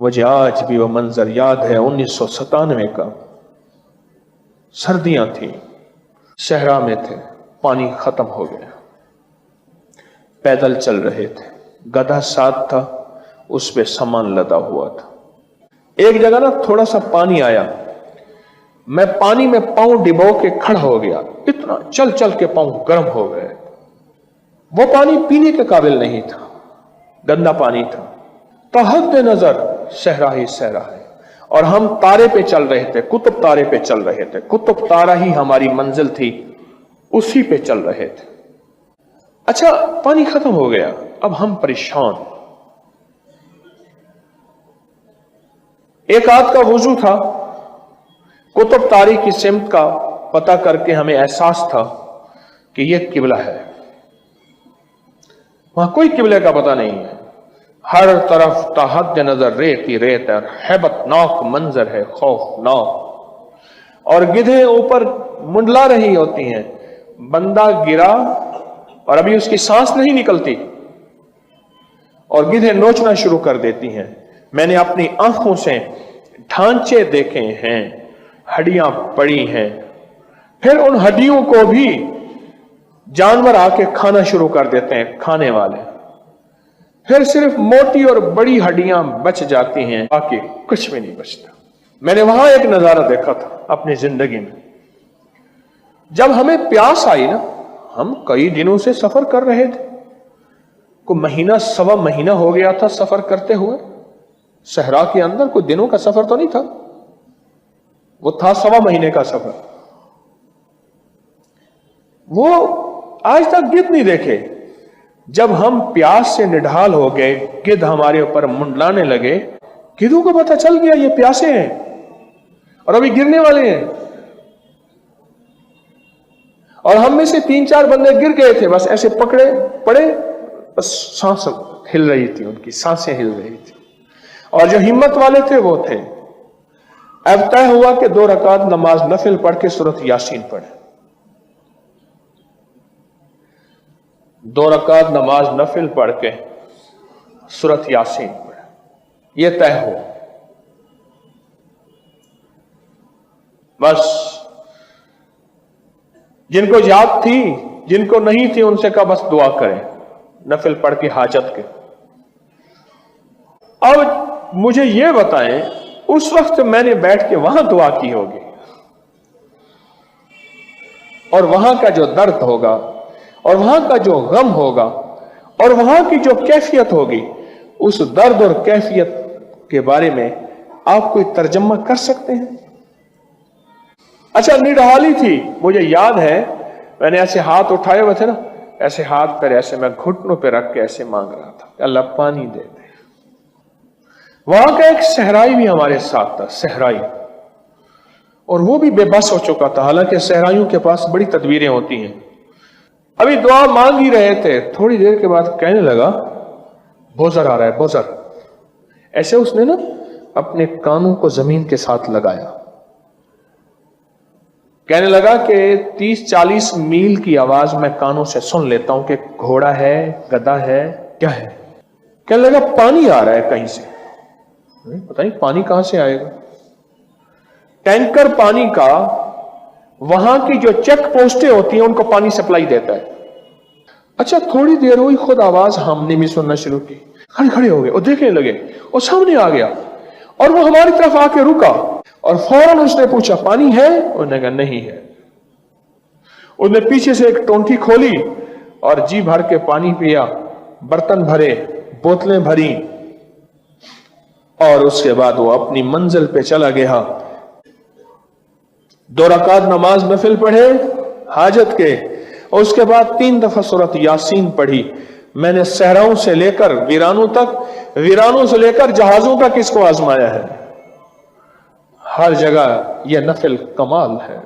مجھے آج بھی وہ منظر یاد ہے 1997 کا، سردیاں تھیں، صحرا میں تھے، پانی ختم ہو گیا، پیدل چل رہے تھے، گدھا ساتھ تھا، اس پہ سامان لدا ہوا تھا۔ ایک جگہ نا تھوڑا سا پانی آیا، میں پانی میں پاؤں ڈبو کے کھڑا ہو گیا، اتنا چل چل کے پاؤں گرم ہو گئے۔ وہ پانی پینے کے قابل نہیں تھا، گندا پانی تھا۔ تحت نظر صحرا ہی صحرا ہے، اور ہم تارے پہ چل رہے تھے، قطب تارے پہ چل رہے تھے، قطب تارا ہی ہماری منزل تھی، اسی پہ چل رہے تھے۔ اچھا پانی ختم ہو گیا، اب ہم پریشان۔ ایک آدھ کا وضو تھا، قطب تاری کی سمت کا پتہ کر کے ہمیں احساس تھا کہ یہ قبلہ ہے۔ وہاں کوئی قبلے کا پتہ نہیں ہے، ہر طرف تحت نظر ریت ہی ریت ہے، ہیبت ناک منظر ہے، خوفناک، اور گدھے اوپر منڈلا رہی ہوتی ہیں۔ بندہ گرا اور ابھی اس کی سانس نہیں نکلتی اور گدھے نوچنا شروع کر دیتی ہیں۔ میں نے اپنی آنکھوں سے ڈھانچے دیکھے ہیں، ہڈیاں پڑی ہیں، پھر ان ہڈیوں کو بھی جانور آ کے کھانا شروع کر دیتے ہیں، کھانے والے، پھر صرف موٹی اور بڑی ہڈیاں بچ جاتی ہیں، باقی کچھ بھی نہیں بچتا۔ میں نے وہاں ایک نظارہ دیکھا تھا اپنی زندگی میں، جب ہمیں پیاس آئی نا، ہم کئی دنوں سے سفر کر رہے تھے، کوئی مہینہ سوا مہینہ ہو گیا تھا سفر کرتے ہوئے، صحرا کے اندر کوئی دنوں کا سفر تو نہیں تھا، وہ تھا سوا مہینے کا سفر۔ وہ آج تک گدھ نہیں دیکھے۔ جب ہم پیاس سے نڈھال ہو گئے، گدھ ہمارے اوپر منڈلانے لگے، گدھوں کو پتہ چل گیا یہ پیاسے ہیں اور ابھی گرنے والے ہیں، اور ہم میں سے 3-4 بندے گر گئے تھے، بس ایسے پکڑے پڑے، بس سانس ہل رہی تھی، ان کی سانسیں ہل رہی تھی، اور جو ہمت والے تھے وہ تھے۔ اب طے ہوا کہ 2 رکعت نماز نفل پڑھ کے سورۃ یاسین پڑھیں۔ 2 رکعت نماز نفل پڑھ کے سورۃ یاسین پڑھیں، یہ طے ہوا۔ بس جن کو یاد تھی، جن کو نہیں تھی، ان سے کہا بس دعا کریں نفل پڑھ کے حاجت کے۔ اب مجھے یہ بتائیں، اس وقت میں نے بیٹھ کے وہاں دعا کی ہوگی، اور وہاں کا جو درد ہوگا، اور وہاں کا جو غم ہوگا، اور وہاں کی جو کیفیت ہوگی، اس درد اور کیفیت کے بارے میں آپ کوئی ترجمہ کر سکتے ہیں؟ اچھا نڈھالی تھی، مجھے یاد ہے میں نے ایسے ہاتھ اٹھائے ہوئے تھے نا، ایسے ہاتھ پہ ایسے میں گھٹنوں پہ رکھ کے ایسے مانگ رہا تھا کہ اللہ پانی دے دے۔ وہاں کا ایک صحرائی بھی ہمارے ساتھ تھا، صحرائی، اور وہ بھی بے بس ہو چکا تھا، حالانکہ صحرائیوں کے پاس بڑی تدبیریں ہوتی ہیں۔ ابھی دعا مانگ ہی رہے تھے، تھوڑی دیر کے بعد کہنے لگا بوزر آ رہا ہے، بوزر۔ ایسے اس نے نا اپنے کانوں کو زمین کے ساتھ لگایا، کہنے لگا کہ 30-40 میل کی آواز میں کانوں سے سن لیتا ہوں کہ گھوڑا ہے، گدھا ہے، کیا ہے۔ کہنے لگا پانی آ رہا ہے کہیں سے، پتہ نہیں پانی کہاں سے آئے گا۔ ٹینکر پانی کا وہاں کی جو چیک پوسٹیں ہوتی ہیں ان کو پانی سپلائی دیتا ہے۔ اچھا تھوڑی دیر ہوئی، خود آواز ہم نے بھی سننا شروع کی، کھڑے ہو گئے اور دیکھنے لگے، اور سامنے آ گیا اور وہ ہماری طرف آ کے رکا، اور فوراً اس نے پوچھا پانی ہے؟ انہوں نے کہا نہیں ہے۔ اس نے پیچھے سے ایک ٹونٹی کھولی اور جی بھر کے پانی پیا، برتن بھرے، بوتلیں بھری، اور اس کے بعد وہ اپنی منزل پہ چلا گیا۔ 2 رکعت نماز نفل پڑھے حاجت کے، اور اس کے بعد 3 دفعہ سورۃ یاسین پڑھی۔ میں نے صحراؤں سے لے کر ویرانوں تک، ویرانوں سے لے کر جہازوں تک اس کو آزمایا ہے، ہر جگہ یہ نفل کمال ہے۔